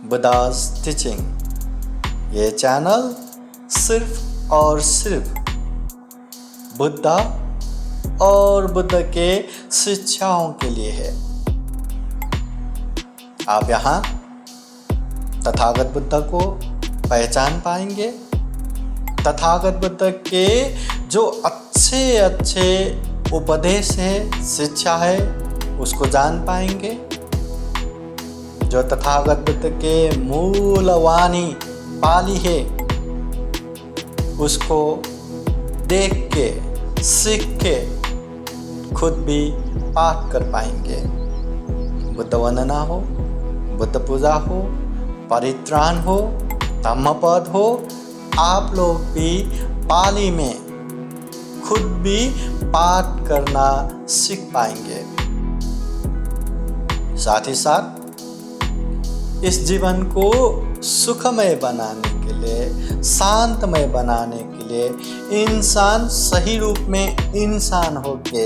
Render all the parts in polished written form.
बुद्धा's teaching. ये channel सिर्फ और सिर्फ बुद्धा और बुद्ध के शिक्षाओं के लिए है। आप यहाँ तथागत बुद्ध को पहचान पाएंगे, तथागत बुद्ध के जो अच्छे अच्छे उपदेश है, शिक्षा है, उसको जान पाएंगे। जो तथागत बुद्ध के मूल वाणी पाली है, उसको देख के, सीख के खुद भी पाठ कर पाएंगे। बुद्ध वंदना हो, बुद्ध पूजा हो, परित्राण हो, धम्मपद हो, आप लोग भी पाली में खुद भी पाठ करना सीख पाएंगे। साथ ही साथ इस जीवन को सुखमय बनाने के लिए, शांतमय बनाने के लिए इंसान सही रूप में इंसान होके,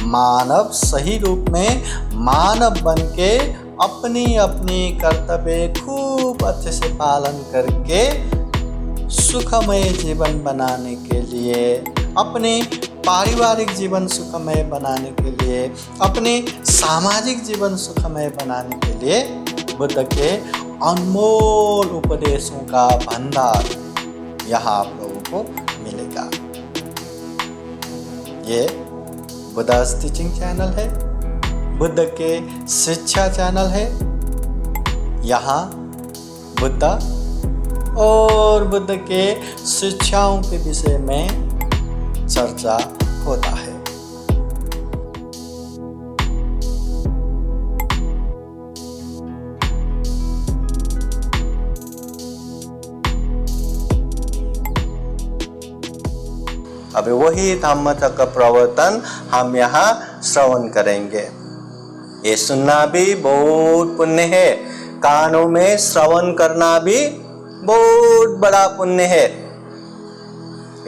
मानव सही रूप में मानव बन के अपनी अपनी कर्तव्य खूब अच्छे से पालन करके सुखमय जीवन बनाने के लिए, अपने पारिवारिक जीवन सुखमय बनाने के लिए, अपने सामाजिक जीवन सुखमय बनाने के लिए बुद्ध के अनमोल उपदेशों का भंडार यहाँ आप लोगों को मिलेगा। ये बुद्धा's टीचिंग चैनल है, बुद्ध के शिक्षा चैनल है। यहाँ बुद्ध और बुद्ध के शिक्षाओं के विषय में चर्चा होता है। अब वही धम्मचक्र प्रवर्तन हम यहाँ श्रवण करेंगे। ये सुनना भी बहुत पुण्य है, कानों में श्रवण करना भी बहुत बड़ा पुण्य है।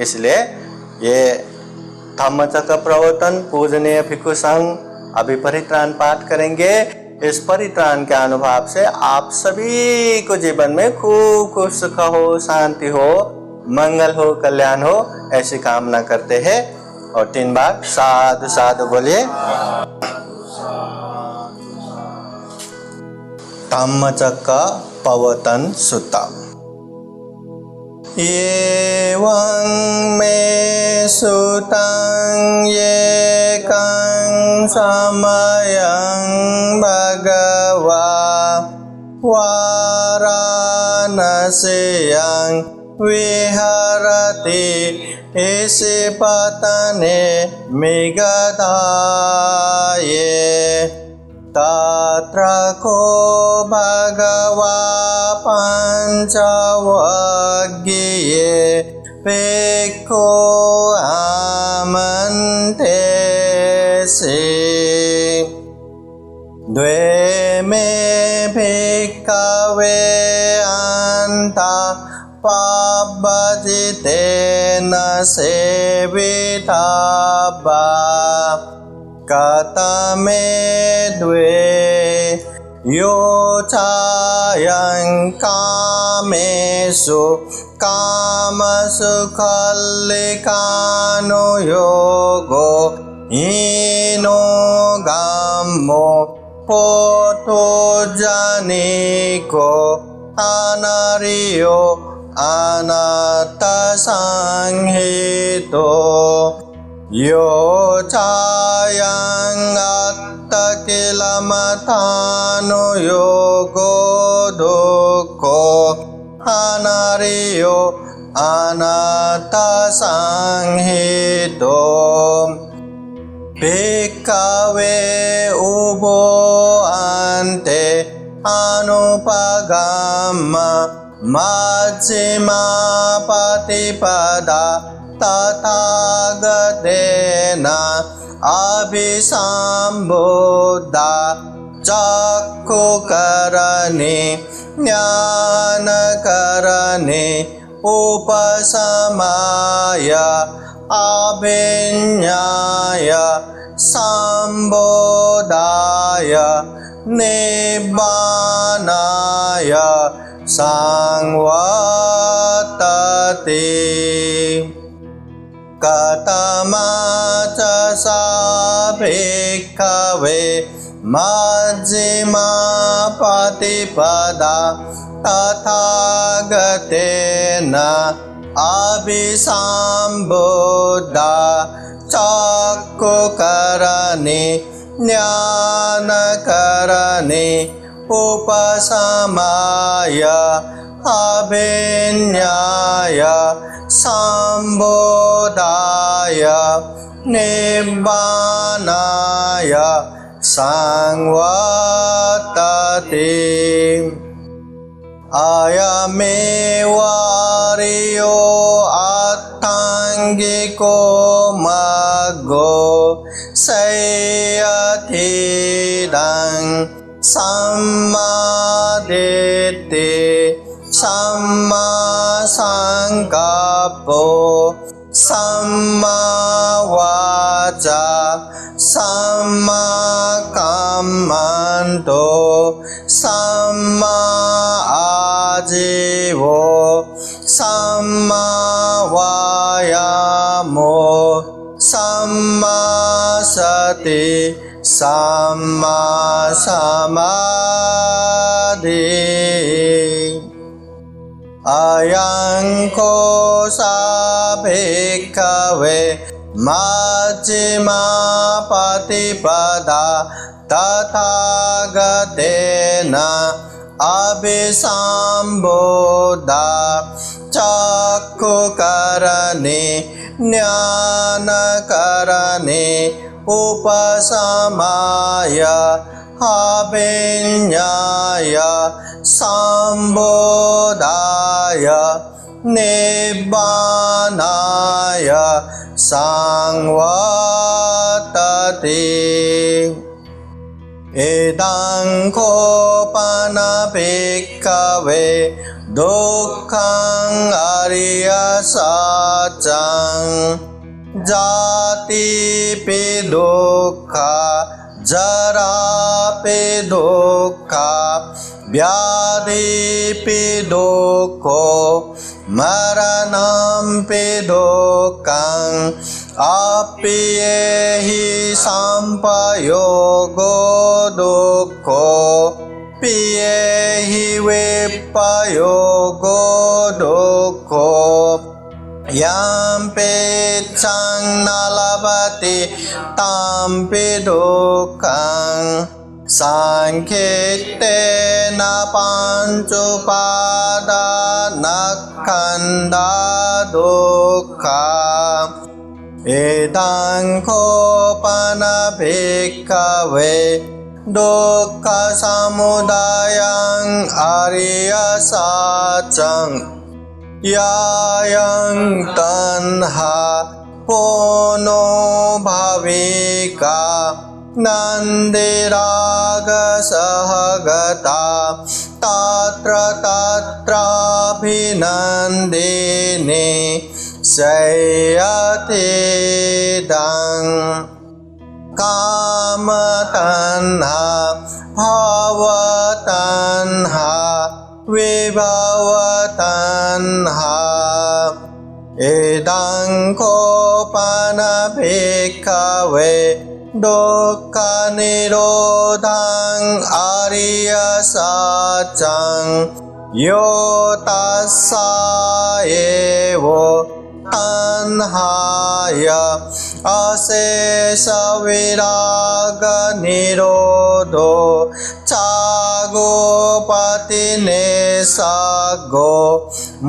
इसलिए ये धम्मचक्र प्रवर्तन पूजनीय भिक्षु संघ अभी परित्राण पाठ करेंगे। इस परित्राण के अनुभव से आप सभी को जीवन में खूब खूब सुख हो, शांति हो, मंगल हो, कल्याण हो, ऐसी कामना करते हैं। और 3 बार साधु साधु बोलिए। धम्मचक्र प्रवर्तन सुत्ता। एवं मे सुतं येकं समयं भगवा वाराणस्यां विहरति ईशिपतने मृगधाये तत्र को भगवा पञ्चवग्ये भिक्खो आमन्त्रेसि द्वे मे भिक्खवे अन्ता पापजितेन सेविताब्बा कतमे द्वे यो चायं कामेषु कामसुखल्लिकानो योगो हीनो गामो पोतो जनिको अनार्यो अनात्तसंहितो यो चायं अत्तकिलमतानो योगो दुःखो अनार्यो अनात्तसंहितो भिक्खवे उभो अन्ते अनुपगम मज्जिमा पतिपदा तथागतेन अभिसम्बुद्धा चक्षुकरणे ज्ञानकरणे उपशमाय अभिज्ञाय सम्बोधाय निब्बानाय संवर्तते कथमाच सा भिक्खवे मज्जिमा पतिपदा तथागतेन अभिसम्बुद्धा चक्षुकरणे ज्ञानकरणे उपशमाय अभिज्ञाय सम्बोधाय निब्बानाय संवर्तते अयमेव आर्यो अष्टाङ्गिको मग्गो संयतिदं सम्मादित्ते सम्मा संकप्पो सम्मा वाचा सम्मा कम्मन्तो सम्मा आजीवो सम्मा वायामो सम्मा सति सम्मा समाधि अयं को सा भिक्खवे मज्जिमा पतिपदा तथागतेन अभिसम्बुद्धा चक्षुकरणे ज्ञानकरणे उपशमाय अभिज्ञाय सम्बोधाय निब्बानाय संवर्तते इदं कोपन भिक्खवे दुःखं अरिय सत्यं जातिपि दुःखा जरापि दुःखा व्याधिपि दुःखो मरणंपि दुःखं अप्येहि संपयोगो दुःखो पियेहि विपयोगो दुःखो यं पेच्छं न लभते तं पि दुःखं सांख्येन पाञ्चुपादानस्कन्धा दुःखा इदं कोपन भिक्खवे दुःखसमुदयं अरिय सत्यं यायं तन्हा पुनो भविका नन्दिरागसहगता तत्र तत्राभिनन्दिनी शय्यतीदं कामतन्हा भवतन्हा विभवतन्हा इदं कोपन भिक्खवे दुःखनिरोधं अरिय सत्यं यो तस्सा एव तन्हाय अशेष विराग निरोधो चागोपतिनेसगो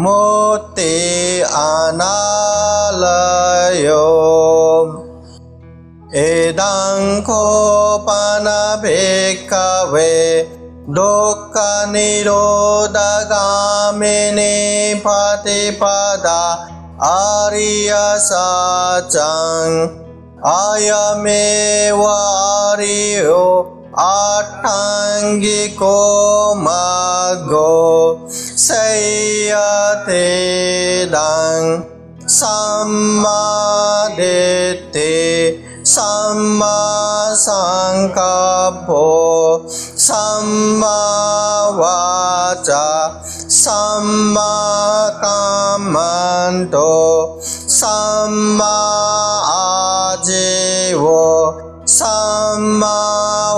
मुक्ति अनालयो इदं कोपन भिक्खवे दुःखनिरोधगामिनी प्रतिपदा आर्य सत्यं अयमेव आर्यो अष्टाङ्गिको मग्गो संयतिदं सम्मादित्ते सम्मा संकप्पो सम्मा वाचा च सम्मा कम्मन्तो सम्मा आजीवो सम्मा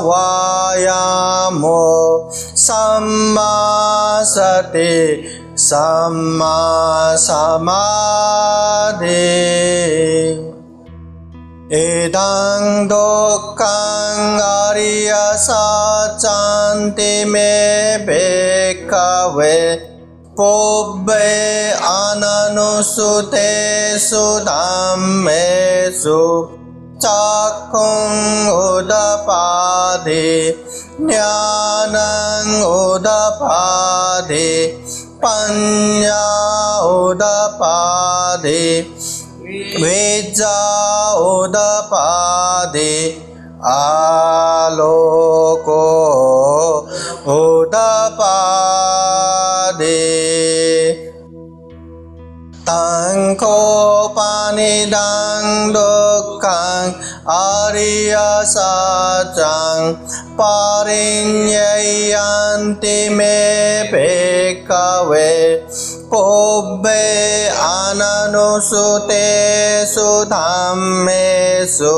वायामो सम्मा सति सम्मा समाधि इदं दुःखं अरिय सच्चान्ति मे भिक्खवे पुब्बे अननुसुतेषु धम्मेषु चक्षुं उदपादि ज्ञानं उदपादि पञ्चा उदपादि विद्या उदपादि आलोको उदपादि तं कोपनिषदं दुःखं अरिय सत्यं परिज्ञायन्ति मे भिक्खवे पुब्बे अननुसुतेषु धम्मेषु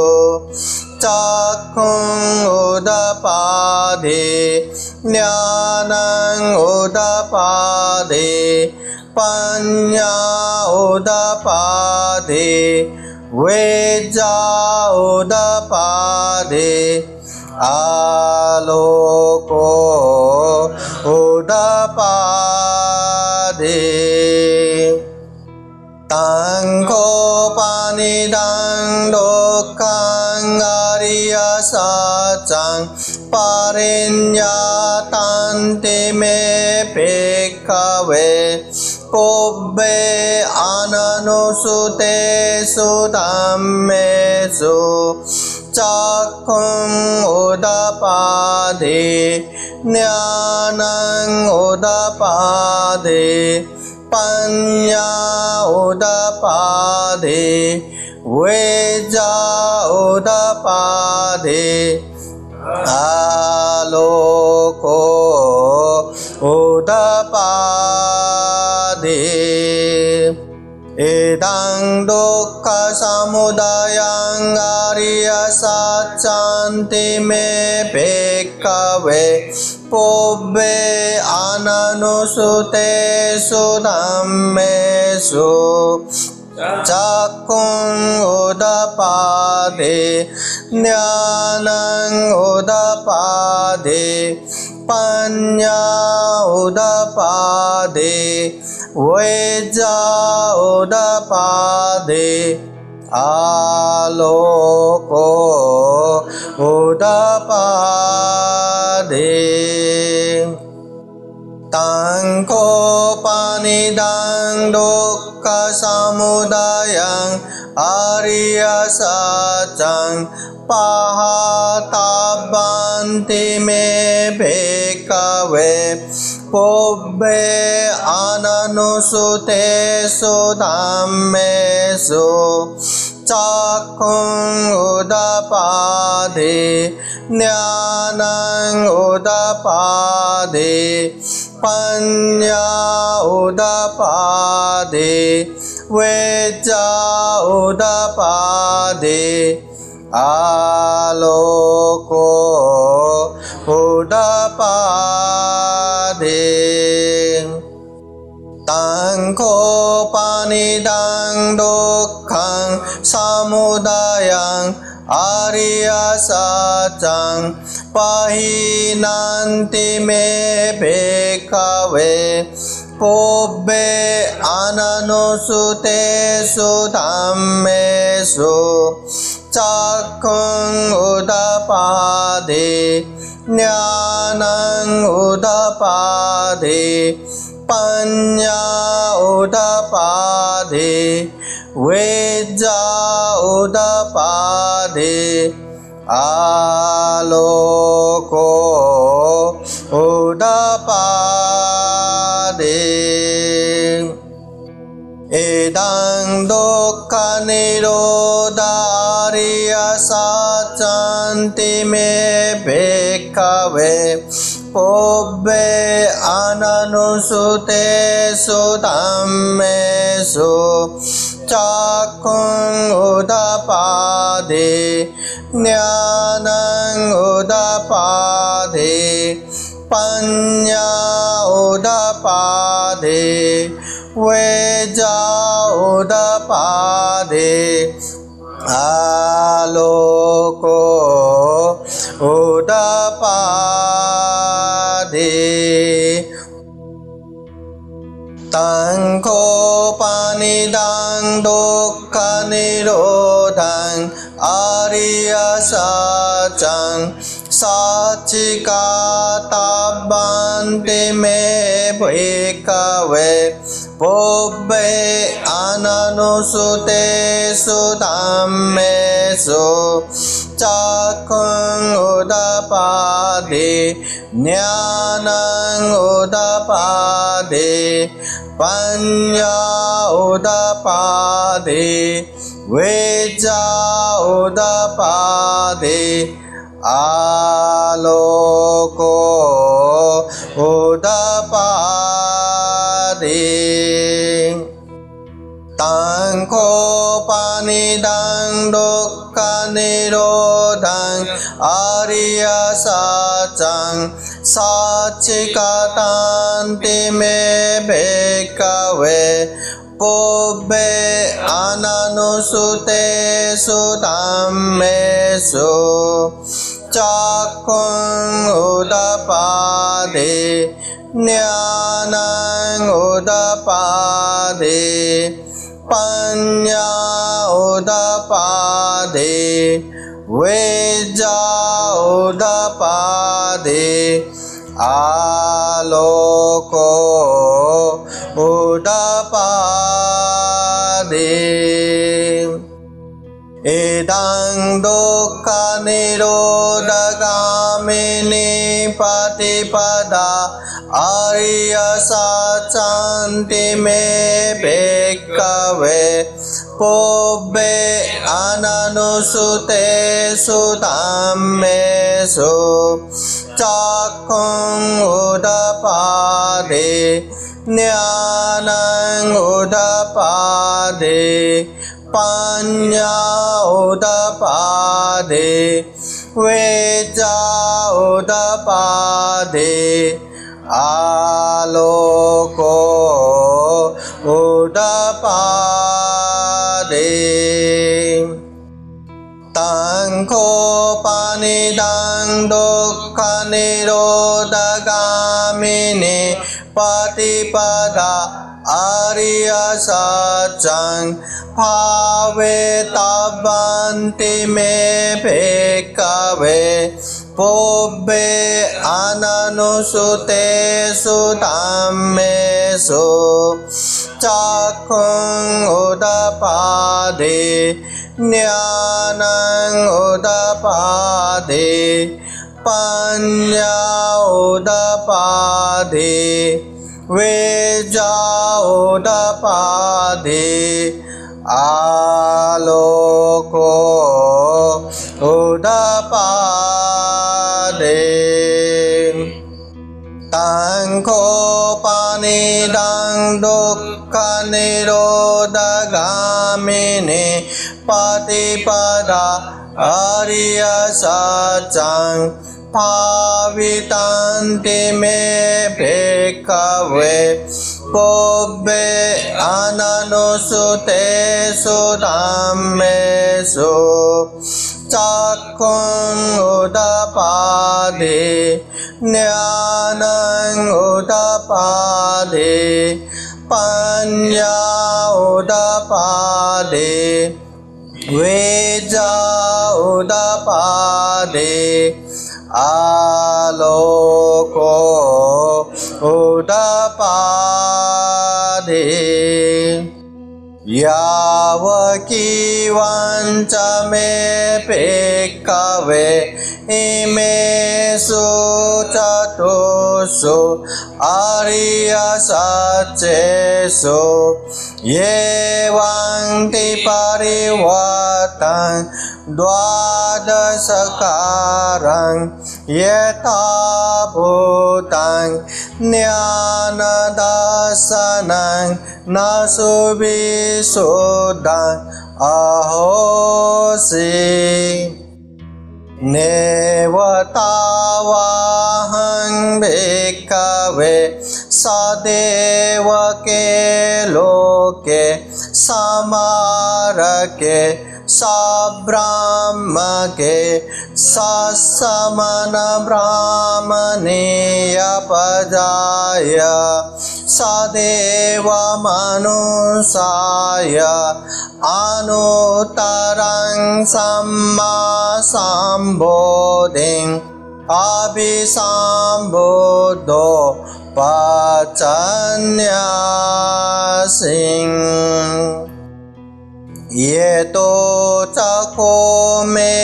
चक्षुं उदपादि ज्ञानं उदपादि पञ्चा उदपादि विद्या उदपादि आलोको उदपादि तं कोपनिषदं दुःखं अरिय सत्यं परिज्ञायन्ति मे भिक्खवे पुब्बे अननुसुतेषु धम्मेषु चक्षुं उदपादि ज्ञानं उदपादि पञ्चा उदपादि विद्या उदपादि आलोको उदपादि इदं दुःखसमुदयं अरिय सच्चान्ति मे भिक्खवे पुब्बे अननुसुतेषु धम्मेषु चक्षुं उदपादि ज्ञानं उदपादि पञ्चा उदपादि विद्या उदपादि आलोको उदपादि तं कोपनिषदं दुःखसमुदयं अरिय सत्यं पहातव्यन्ति मे भिक्खवे पुब्बे अननुसुतेषु धम्मेषु चक्षुं उदपादि ज्ञानं उदपादि पञ्चा उदपादि विद्या उदपादि आलोको उदपादि तं कोपनिषदं दुःखं समुदयं अरिय सत्यं परिज्ञायन्ति मे भिक्खवे पुब्बे अननुसुतेषु धम्मेषु चक्षुं उदपादि ज्ञानं उदपादि पञ्चा उदपादि विद्या उदपादि आलोको उदपादि इदं दुःखनिरोधाय सच्चान्ति मे भिक्खवे पुब्बे अननुसुतेषु धम्मेषु चक्षुं उदपादि ज्ञानं उदपादि पञ्चा उदपादि वेजा उदपादि आलोको उदपादि तंकोपनिषदं दुःखनिरोधं आर्य सत्यं साक्षिकातव्यन्ति मे भिक्खवे पुब्बे अननुसुतेषु धम्मेषु चक्षुं उदपादि ज्ञानं उदपादि पञ्चा उदपादि वेजा उदपादि आलोको उदपादि तंकोपनिषदं दुःखनिरोधं आर्य सत्यं साक्षिकातन्ति मे भिक्खवे पुब्बे अननुसुतेषु धम्मेषु चक्षुं उदपादि ज्ञानं उदपादि पञ्चा उदपादि वेजा उदपादि आलोको उदपादि इदं दुःखनिरोधगामिनी प्रतिपदा आर्य सत्यन्ति मे भिक्खवे पुब्बे अननुसुतेषु धम्मेषु चक्षुं उदपादि ज्ञानं उदपादि पञ्चा उदपादि वेजा उदपादि आलोको उदपादि तंकोपनिषदं दुःखनिरोधगामिनी प्रतिपदा आर्य सत्यं भावेतव्यन्ति मे भिक्खवे पुब्बे अननुसुतेषु धम्मेषु चक्षुं उदपादि ज्ञानं उदपादि पञ्चा उदपादि वेजा उदपादि आलोको उदपादि तंकोपनिषदं दुःखनिरोधगामिनी प्रतिपदा आर्य सत्यं भावितन्ति मे भिक्खवे पुब्बे अननुसुतेषु धम्मेषु चक्षुं उदपादि ज्ञानं उदपादि पञ्चा उदपादि वेजा उदपादि आलोको उदपादि यावकीवञ्च मे भिक्खवे इमेषु चतुर्षु आर्य सत्येषु एवं परिवर्तं द्वादशकारं यथा भूतं ज्ञानदर्शनं न सुविशुद्धं अहोसि नैव तावहं भिक्खवे सदैव के लोके समारके सब्राह्मके ससमन ब्राह्मणेय पजाय सदैव मनुष्याय अनुत्तरं सम्मा सम्बोधिं अभिसम्बुद्धो पचन्यासिं येतो चको मे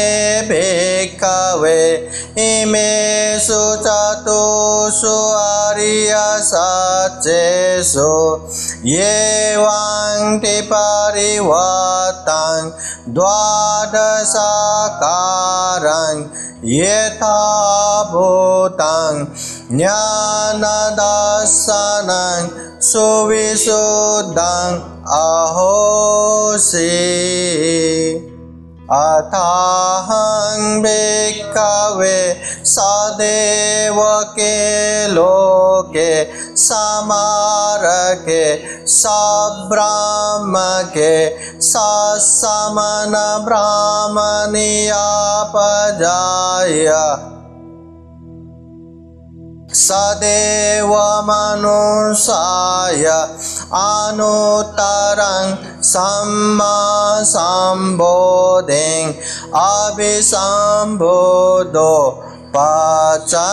भिक्खवे इमेषु चतुषु आर्यसत्येषु एवं परिवर्तं द्वादशकारं यथा भूतं ज्ञानदर्शनं सुविशुद्धं अहोसि अथाहं भिक्खवे सदैव के लोके समारके सब्राह्मके ससमन ब्राह्मणेय पजाय सदैव मनुष्याय अनुत्तरं सम्मा सम्बोधिं अभिसम्बुद्धो पचन्यासि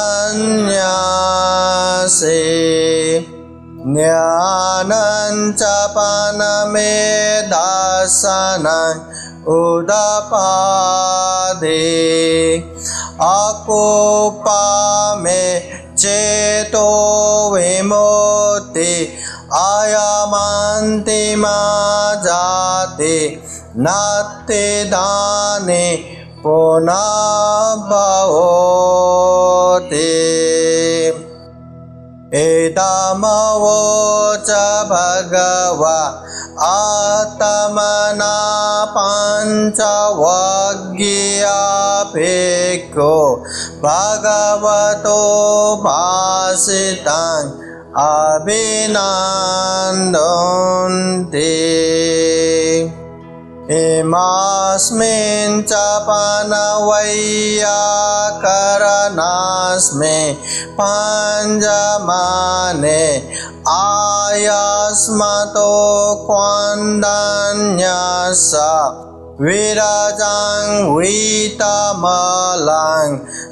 ज्ञानं च पनमेधसनं उदपादि अकुपमे चेतो विमुक्ति अयमन्तिमा जाति नास्ति दाने पुनः भवति इदमवोच भगवा आत्मना पञ्चवज्ञिया भिक्खो भगवतो भाषितं अभिनन्दन्ति इमास्मिन् च पनवैयाकरणास्मि पञ्जमाने आयास्मतो क्वन्दन्यस्स विरजं वीतमलं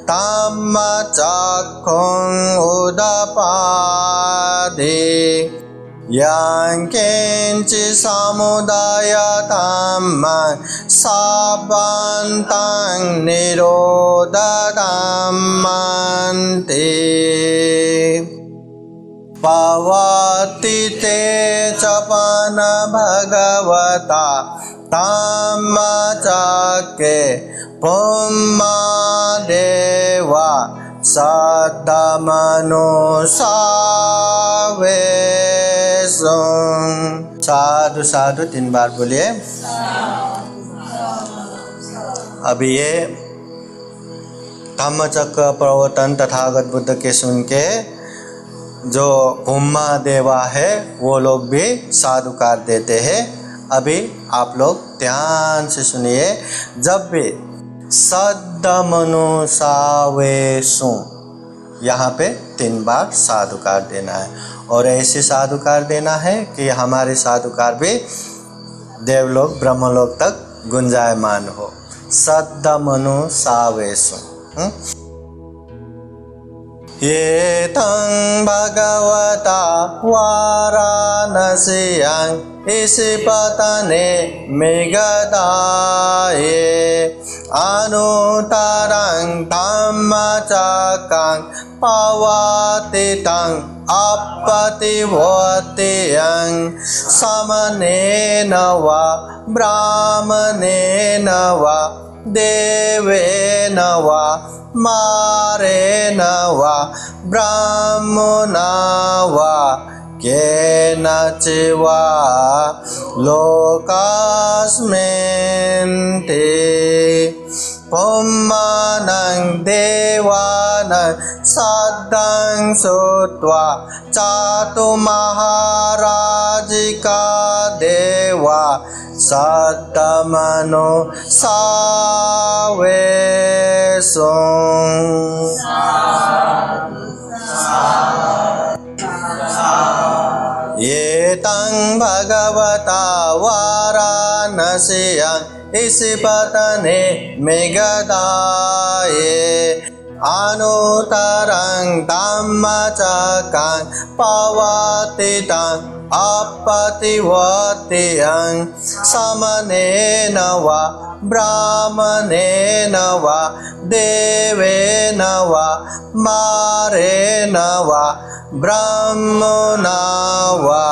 तम्मचक्षुं उदपादि यं किञ्चित् समुदयतं साबन्तं निरोधमन्ति पवति ते च पन भगवता तम्मचके पुम्मादेवा सद्मनुसावेशं साधु साधु 3 बार बोलिए। अभी ये धम्मचक्र प्रवर्तन तथागत बुद्ध के सुन के जो पुम्मा देवा है वो लोग भी साधुकार देते हैं। अभी आप लोग ध्यान से सुनिए। जब भी सद्मनुसावेशु यहाँ पे 3 बार साधुकार देना है और ऐसे साधुकार देना है कि हमारे साधुकार भी देवलोक ब्रह्मलोक तक गुंजायमान हो। सद्मनुसावेशु ये तं भगवता वाराणस्यां ईशिपतने मेघदाये अनुत्तरं धम्मचक्रं पवतितं अपतिवत्यं समनेन वा ब्राह्मणेन वा देवेन वा मारेण वा ब्रह्मणा वा केनचिवा लोकास्मिन् ते पुम्मानं देवानं सद्दं श्रुत्वा चातुर्महाराजिका देवा सत्तमनो सावेशुं एतं भगवता वाराणस्यां इसिपतने मेघदाये अनुत्तरं धम्मचक्रं पवतितं अपतिवत्यं समनेन वा ब्राह्मणेन वा देवेन वा मारेण वा ब्रह्मणा वा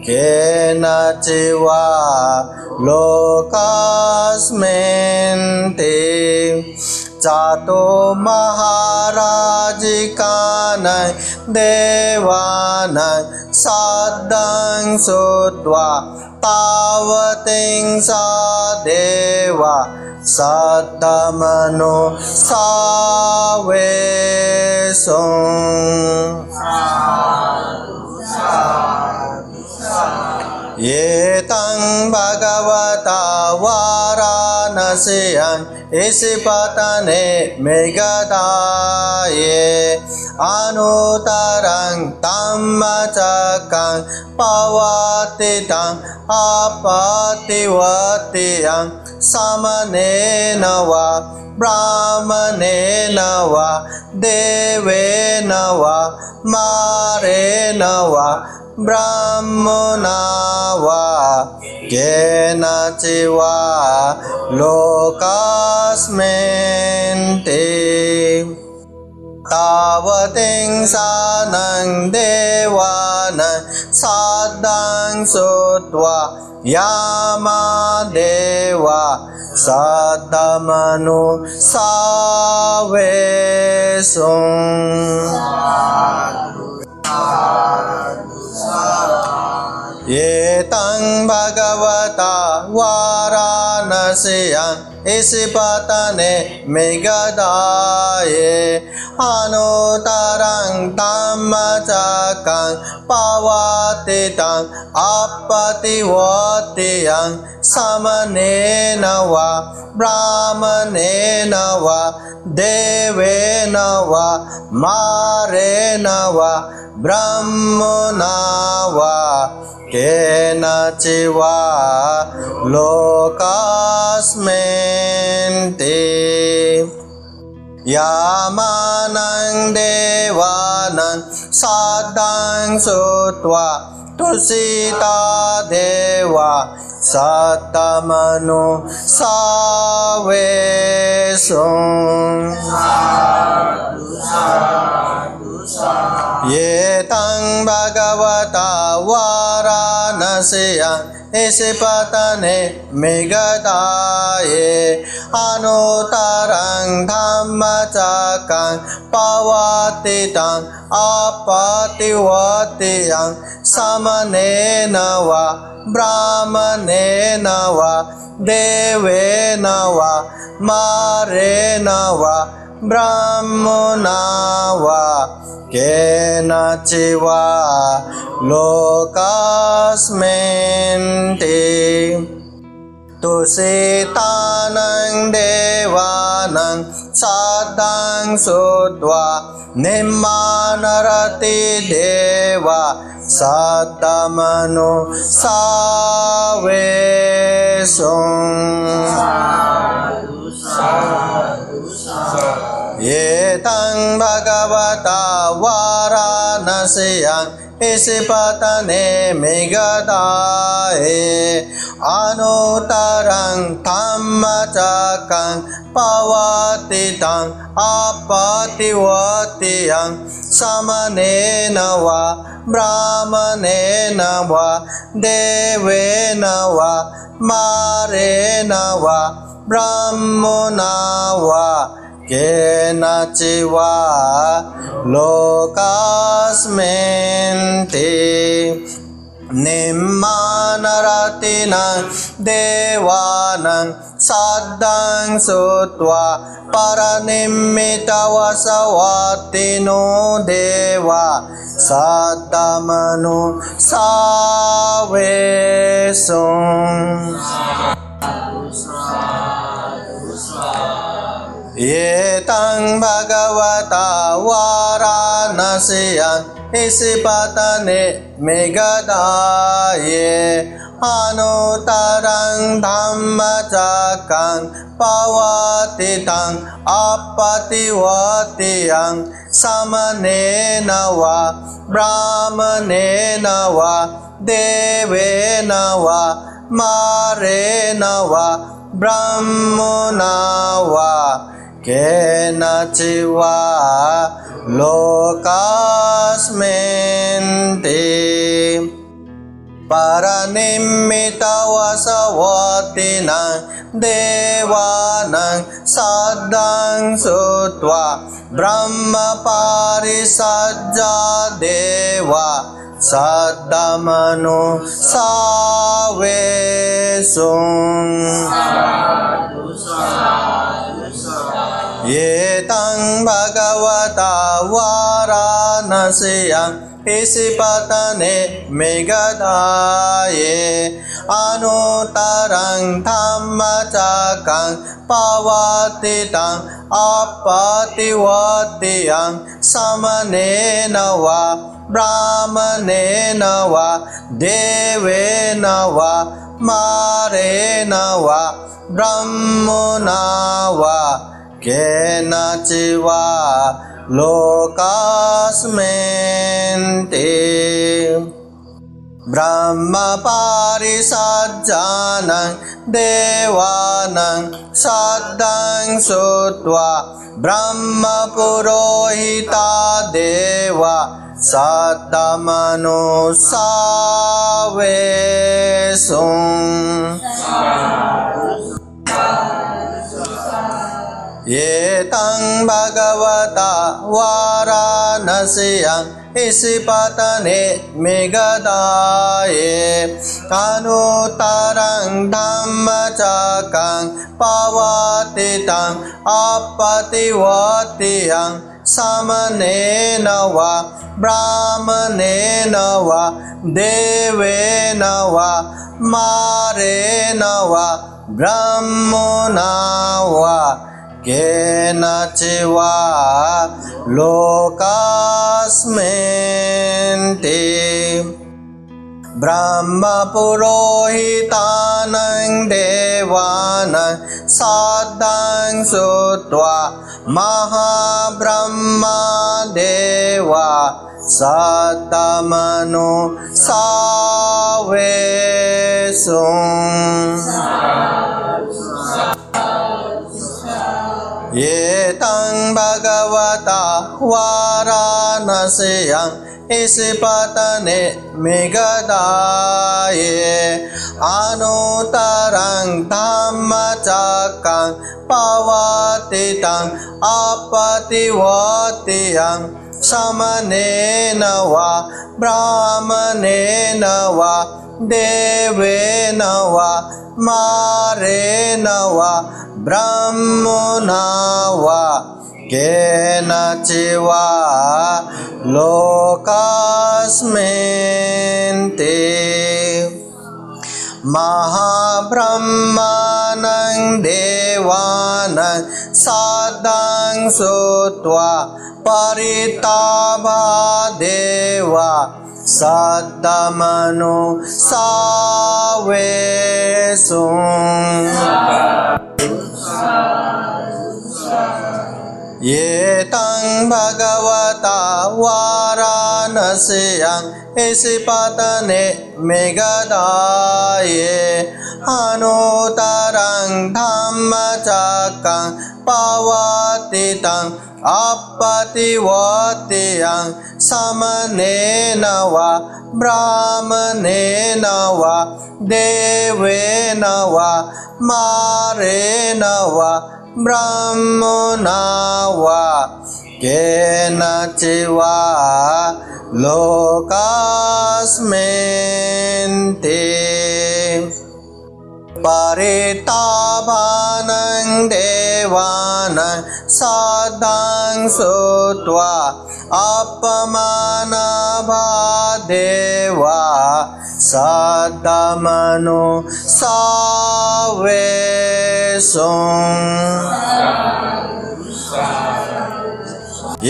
केनचिवा लोकास्मिन् ते चातुर्महाराजिकानं देवानं सद्दं श्रुत्वा तावतिं सा देवा सत्तमनो सावेशुं एतं भगवता वाराणस्यां इसिपतने मेघदाये अनुत्तरं धम्मचक्रं पवतितं अपतिवत्यं समनेन वा ब्राह्मणेन वा देवेन वा मारेण वा ब्रह्मणा वा केनचिवा लोकास्मिन् ते तावतिं सानं देवानं सद्दं श्रुत्वा यामादेवा सत्तमनो सावेशुं एतं भगवता वाराणस्यां इसिपतने मेघदाये अनुत्तरं धम्मचक्रं पवतितं अपतिवत्यं समनेन वा ब्राह्मणेन वा देवेन वा मारेण वा ब्रह्मणा वा केनचिवा लोकास्मिन् ते यामानं देवानं सद्दं श्रुत्वा तुषिता देवा सत्तमनो सावेशुं एतं भगवता वाराणस्यां इसिपतने मेघदाये अनुत्तरं धम्मचक्रं पवतितं अपतिवत्यं समनेन वा ब्राह्मणेन वा देवेन वा मारेण वा ब्रह्मणा वा केनचिवा लोकास्मिन् ते तुषितानं देवानं सद्दं श्रुत्वा निम्मानरति देवा सत्तमनो सावेशुं एतं भगवता वाराणस्यां इसिपतने मेघदाये अनुत्तरं धम्मचक्रं पवतितं अपतिवत्यं समनेन वा ब्राह्मणेन वा देवेन वा मारेण वा ब्रह्मणा वा केन चिवा लोकास्मिन् ते निम्मानरतिनं देवानं साद्धं श्रुत्वा परनिम्मितवसवतिनो देवा साद्धमनु सावेशुम् एतं भगवता वाराणस्यां इसिपतने मेघदाये अनुत्तरं धम्मचक्रं पवतितं अपतिवत्यं समनेन वा ब्राह्मणेन वा देवेन वा मारेण वा ब्रह्मणा वा केन चिवा लोकास्मिन् ते परनिम्मितवसवतिनं देवानं साद्धं श्रुत्वा ब्रह्मपारिषज्जा देवा साद्धमनु सावेशुम् एतं भगवता वाराणस्यां इसिपतने मेघदाये अनुत्तरं धम्मचक्रं पवतितं अपतिवत्यं समनेन वा ब्राह्मणेन वा देवेन वा मारेण वा ब्रह्मणा वा केन चिवा लोकास्मिन् ते ब्रह्मपारिषज्जानं देवानं साद्धं श्रुत्वा ब्रह्मपुरोहिता देवा साद्धमनु सावेशुम् एतं भगवता वाराणस्यां इसिपतने मेघदाये अनुत्तरं धम्मचक्रं पवतितं अपतिवत्यं समनेन वा ब्राह्मणेन वा देवेन वा मारेण वा ब्रह्मणा वा केन चिवा लोकास्मिन् ते ब्रह्मपुरोहितानं देवानं साद्धं श्रुत्वा महाब्रह्मा देवा साद्धमनु सावेशुम् एतं भगवता वाराणस्यां इसिपतने मेघदाये अनुत्तरं धम्मचक्रं पवतितं अपतिवत्यं समनेन वा ब्राह्मणेन वा देवेन वा मारेण वा ब्रह्मणा वा केन चिवा लोकास्मिन् ते महाब्रह्मानं देवानं साद्धं श्रुत्वा परितापा देवा साद्धमनु सावेशुम् एतं भगवता वाराणस्यां इसिपतने मेघदाये अनुत्तरं धम्मचक्रं पवतितं अपतिवत्यं समनेन वा ब्राह्मणेन वा देवेन वा मारेण वा ब्रह्मणा वा केनचिवा लोकास्मिन् ते परितापानं देवानां साधं श्रुत्वा अपमानभादेवा सद्मनो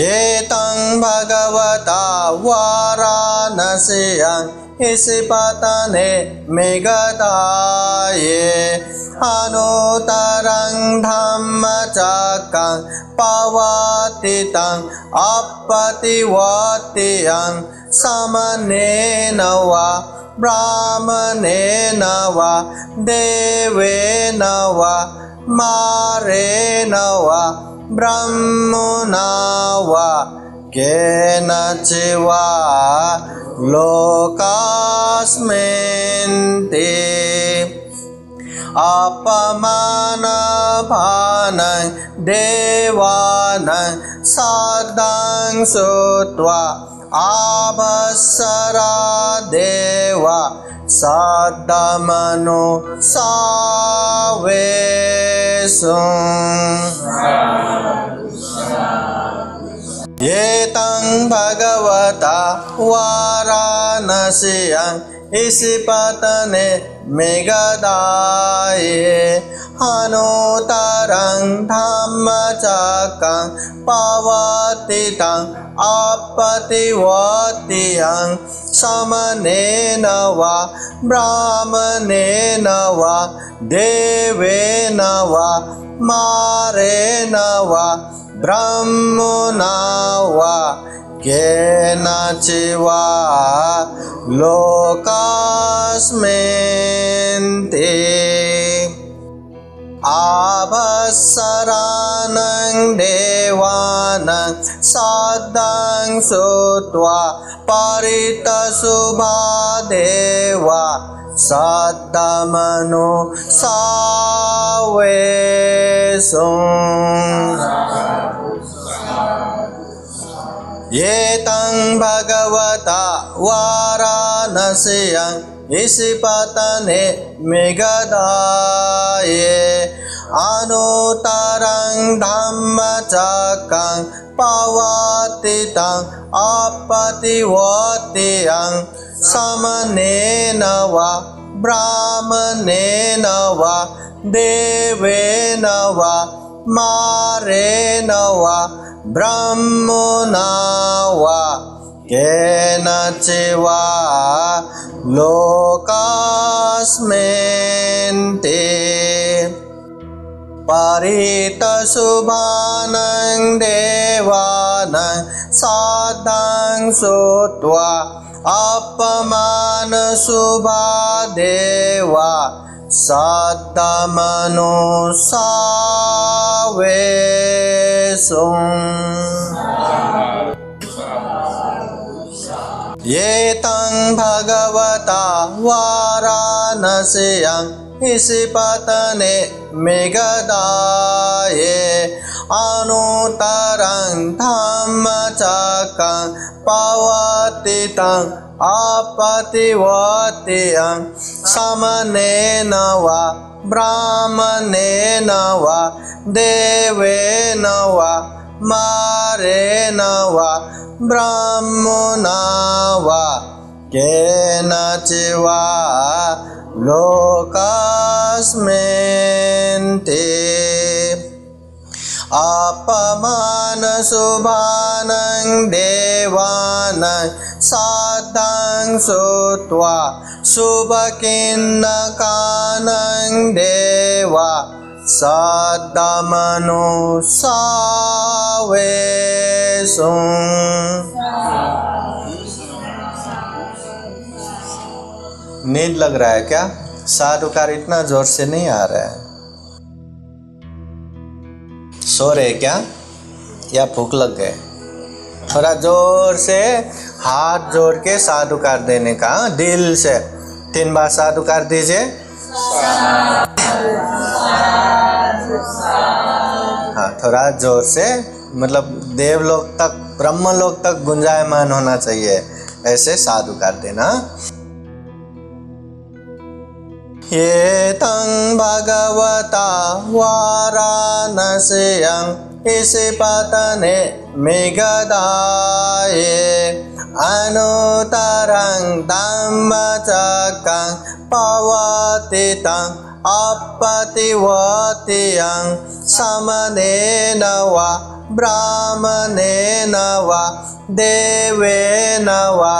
एतं भगवता वाराणस्यां इसिपतने मेघदाये अनुत्तरं धम्मचक्रं पवतितं अपतिवत्यं समनेन वा ब्राह्मणेन वा देवेन वा मारेण वा ब्रह्मणा वा केनचिवा लोकास्मिन् ते अपमानभानं देवानां साधं श्रुत्वा आभस्सरा देवा सद्मनो एतं भगवता वाराणस्यां इसिपतने मेघदाये अनुत्तरं धम्मचक्रं पवतितं अपतिवत्यं समनेन वा ब्राह्मणेन वा देवेन वा मारेण वा ब्रह्मणा वा केनचिवा लोकास्मिन् ते आभस्सरानं देवानां साधं श्रुत्वा परितशुभा देवा सद्मनो एतं भगवता वाराणस्यां इसिपतने मेघदाये अनुत्तरं धम्मचक्रं पवतितं अपतिवत्यं समनेन वा ब्राह्मणेन वा देवेन वा मारेण वा ब्रह्मणा वा केनचिवा लोकास्मिन् ते परितशुभानं देवानां साधं श्रुत्वा अपमानशुभा देवा सद्मनो एतं भगवता वाराणस्यां इसिपतने मेघदाये अनुत्तरं धम्मचक्रं पवतितं अपतिवत्यं समनेन वा ब्राह्मणेन वा देवेन वा मारेण वा ब्रह्मणा वा केनचिवा लोकास्मिन् ते अपमानशुभानं देवानां साधं श्रुत्वा शुभकिन्नकानं देवा सद्मनो नींद लग रहा है क्या? साधुकार इतना जोर से नहीं आ रहा है। सो रहे क्या? या भूख लग गए, थोड़ा जोर से हाथ जोड़ के साधुकार देने का, दिल से 3 बार साधुकार दीजिए। हाँ, थोड़ा जोर से, मतलब देवलोक तक, ब्रह्मलोक तक गुंजायमान होना चाहिए, ऐसे साधुकार देना। ये तं भगवता वाराणस्यां इसिपतने मेघदाये अनुत्तरं धम्मचक्रं पवतितं अपतिवत्यं समनेन वा ब्राह्मणेन वा देवेन वा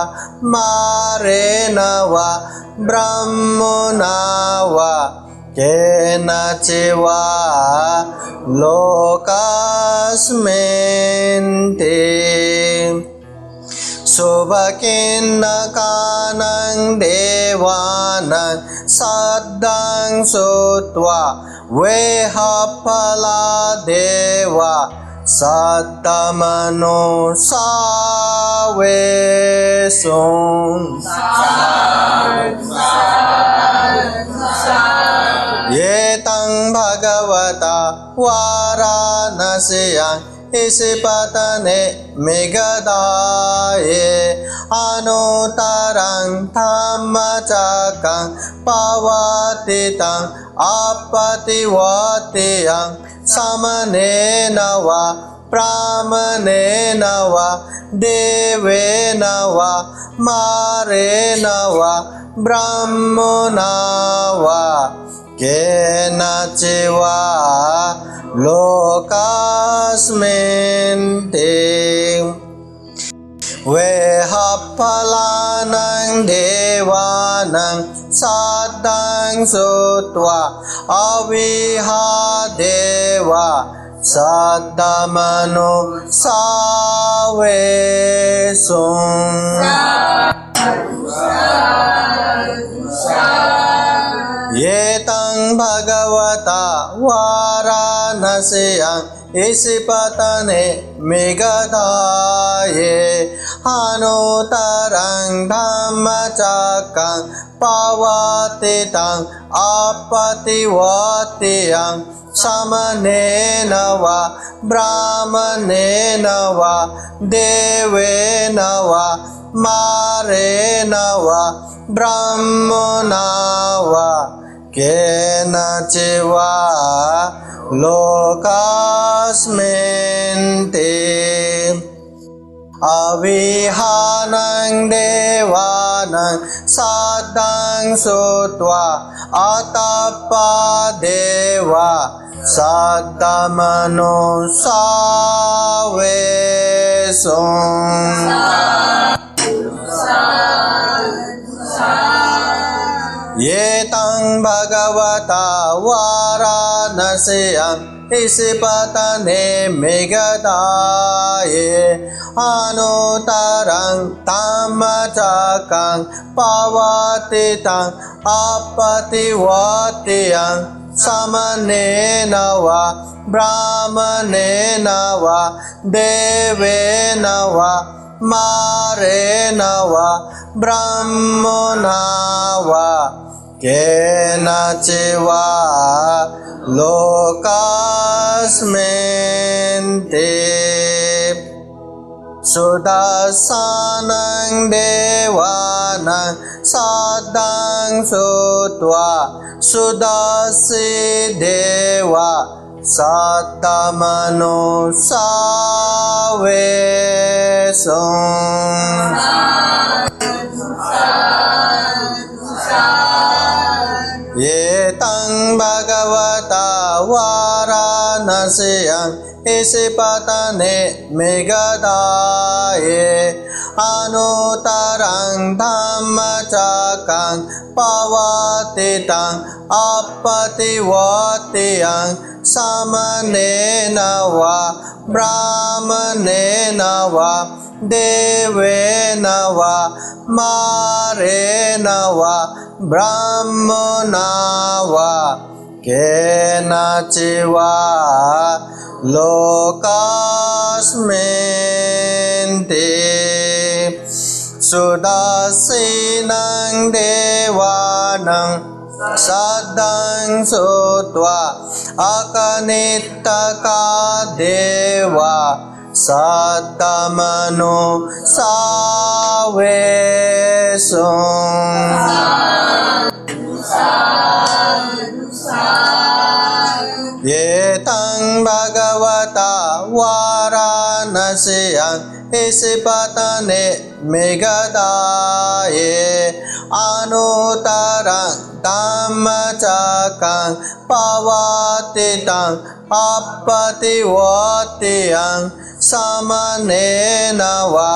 मारेण वा ब्रह्मणा वा केनचिवा लोकस्मिन्ते शुभकिन्नकानं देवानां सद्दां श्रुत्वा वेहफला देवा सत्तमनो सावेशुं ये तं भगवता वाराणस्यां इसिपतने मेघदाये अनुत्तरं धम्मचक्रं पवतितं अपतिवत्यं समनेन वा ब्राह्मणेन वा देवेन वा मारेण वा ब्रह्मणा वा केनचिवा लोकस्मिन्ते वेहफलानां देवानां सद्दां श्रुत्वा अविहादेवा सद्दमनो सावेशुं ये तं भगवता वाराणस्यां इसिपतने मेघदाये अनुत्तरं धम्मचक्रं पवतितं अपतिवत्यं समनेन वा ब्राह्मणेन वा देवेन वा मारेण वा ब्रह्मणा वा केनचिवा लोकस्मिन्ते अविहानं देवानां सद्दां श्रुत्वा अतपा देवा सद्दमनो सावेशुं ये तं भगवता वाराणस्यां इसिपतने मेघदाये अनुत्तरं धम्मचक्रं पवतितं अपतिवत्यं समनेन वा ब्राह्मणेन वा देवेन वा मारेण वा ब्रह्मणा वा केनचिवा लोकस्मिन्ते सुदर्शनं देवानां सद्दां श्रुत्वा सुदर्शी देवा सत्तमनो सावेशुं ये तं भगवता वाराणस्यां इसिपतने मेघदाये अनुत्तरं धम्मचक्रं पवतितं अपतिवत्यं समनेन वा ब्राह्मणेन वा देवेन वा मारेण वा ब्रह्मणा वा केन चिवा लोकास्मिन् ते सुदासीनं देवानं सदं श्रुत्वा अकनित्तका देवा सद्मनु सावेशुं एतं भगवता वाराणस्यां इसिपतने मेघदाये अनुत्तरं धम्मचक्रं पवतितं अपतिवत्यं समनेन वा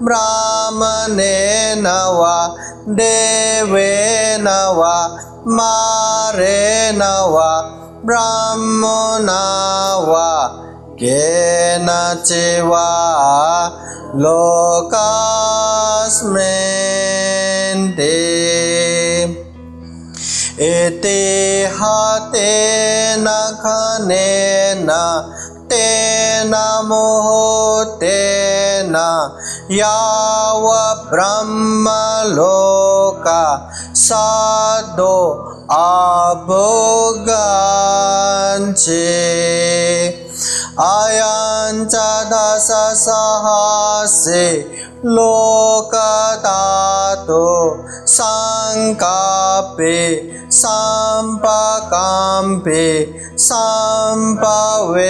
ब्राह्मणेन वा देवेन वा मारेण वा ब्रह्मणा वा केनचिवा लोकास्मिन् ते इति हतेन खनेन तेन मुहूर्तेन यावब्रह्मलोका सदो अभुगञ्चे अयं च दशसहस्रे लोकधातु संकल्पे संपकम्पे संपवेदे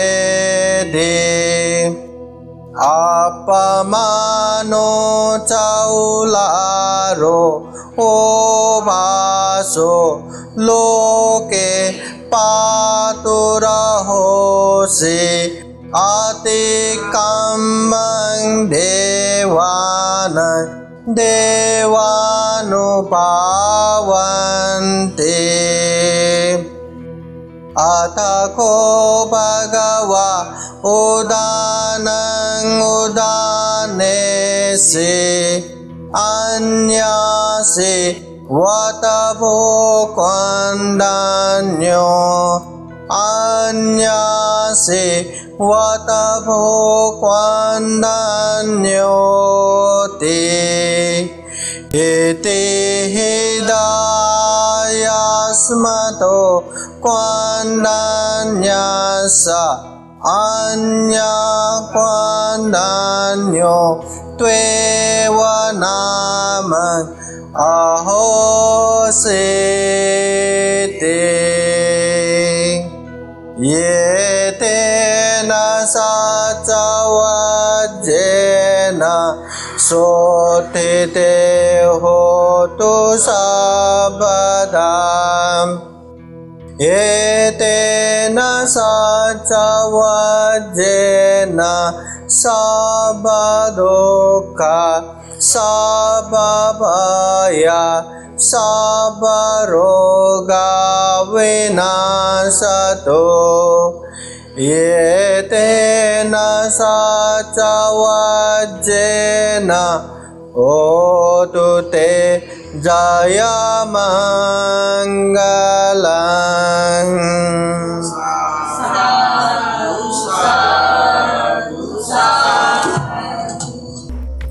अपमानो चौलारो ओभासो लोके पातुरहोसि अतिकम्मं देवान् देवानुभावन्ते अथ को भगवा उदानं उदानेसि अन्यासि वतभो क्वन्दान्यो अन्यासि वतभो क्वन्दान्योति इति हृदयास्मतो क्वन्दान्यस अन्या क्वन्दान्यो त्वेव नाम अहोसिते ये तेन सचवज्जेन सोत्थिते होतु सबदाम् एतेन सचवज्जेन सबदुःखा सबभय सबरोगा विनाशतो एतेन सचवज्जेन होतु ते जयमङ्गलम्।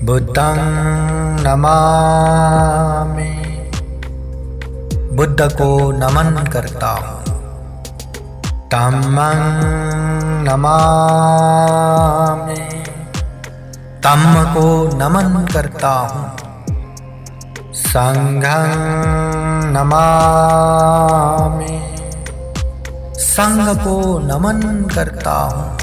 बुद्धं नमामि, बुद्ध को नमन करता हूँ। धम्मं नमामि, धम्म को नमन करता हूँ। संघं नमामि, संघ को नमन करता हूँ।